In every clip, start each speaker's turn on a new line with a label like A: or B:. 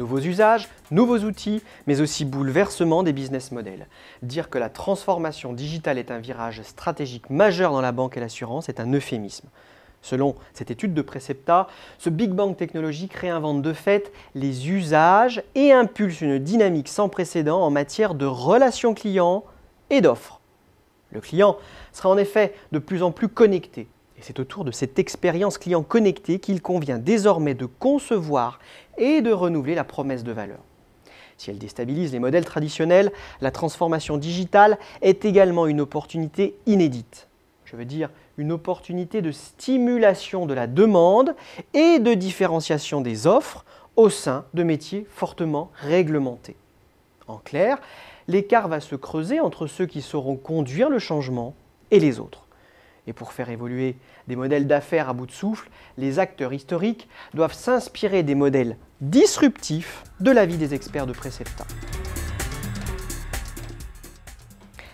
A: Nouveaux usages, nouveaux outils, mais aussi bouleversement des business models. Dire que la transformation digitale est un virage stratégique majeur dans la banque et l'assurance est un euphémisme. Selon cette étude de Precepta, ce Big Bang technologique réinvente de fait les usages et impulse une dynamique sans précédent en matière de relations clients et d'offres. Le client sera en effet de plus en plus connecté. Et c'est autour de cette expérience client connectée qu'il convient désormais de concevoir et de renouveler la promesse de valeur. Si elle déstabilise les modèles traditionnels, la transformation digitale est également une opportunité inédite. Je veux dire une opportunité de stimulation de la demande et de différenciation des offres au sein de métiers fortement réglementés. En clair, l'écart va se creuser entre ceux qui sauront conduire le changement et les autres. Et pour faire évoluer des modèles d'affaires à bout de souffle, les acteurs historiques doivent s'inspirer des modèles disruptifs de l'avis des experts de Precepta.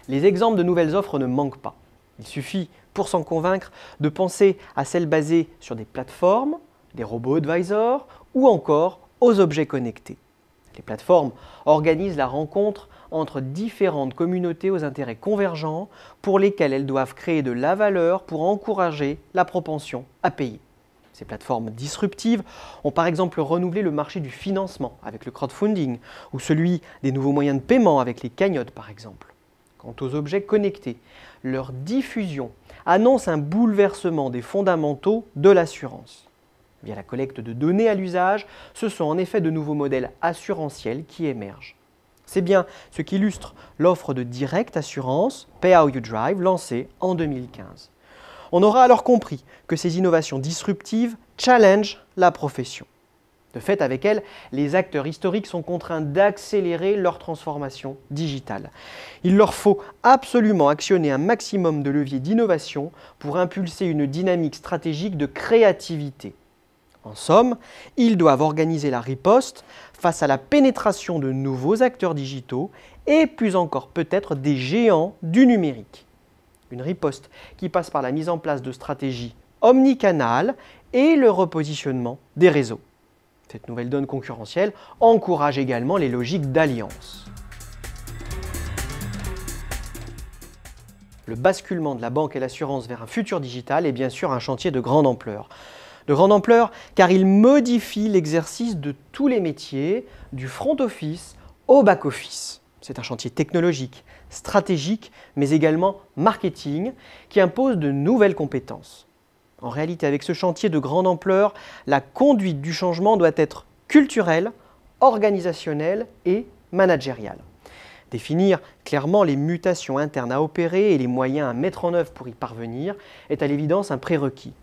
A: Les exemples de nouvelles offres ne manquent pas. Il suffit, pour s'en convaincre, de penser à celles basées sur des plateformes, des robots advisors ou encore aux objets connectés. Les plateformes organisent la rencontre entre différentes communautés aux intérêts convergents pour lesquelles elles doivent créer de la valeur pour encourager la propension à payer. Ces plateformes disruptives ont par exemple renouvelé le marché du financement avec le crowdfunding ou celui des nouveaux moyens de paiement avec les cagnottes par exemple. Quant aux objets connectés, leur diffusion annonce un bouleversement des fondamentaux de l'assurance. Via la collecte de données à l'usage, ce sont en effet de nouveaux modèles assurantiels qui émergent. C'est bien ce qu'illustre l'offre de Direct Assurance, Pay How You Drive, lancée en 2015. On aura alors compris que ces innovations disruptives challengent la profession. De fait, avec elles, les acteurs historiques sont contraints d'accélérer leur transformation digitale. Il leur faut absolument actionner un maximum de leviers d'innovation pour impulser une dynamique stratégique de créativité. En somme, ils doivent organiser la riposte face à la pénétration de nouveaux acteurs digitaux et plus encore peut-être des géants du numérique. Une riposte qui passe par la mise en place de stratégies omnicanales et le repositionnement des réseaux. Cette nouvelle donne concurrentielle encourage également les logiques d'alliance. Le basculement de la banque et l'assurance vers un futur digital est bien sûr un chantier de grande ampleur. De grande ampleur car il modifie l'exercice de tous les métiers, du front office au back office. C'est un chantier technologique, stratégique, mais également marketing, qui impose de nouvelles compétences. En réalité, avec ce chantier de grande ampleur, la conduite du changement doit être culturelle, organisationnelle et managériale. Définir clairement les mutations internes à opérer et les moyens à mettre en œuvre pour y parvenir est à l'évidence un prérequis.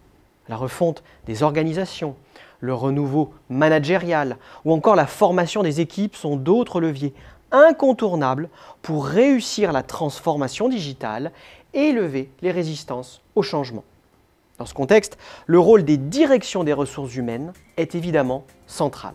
A: La refonte des organisations, le renouveau managérial ou encore la formation des équipes sont d'autres leviers incontournables pour réussir la transformation digitale et lever les résistances au changement. Dans ce contexte, le rôle des directions des ressources humaines est évidemment central.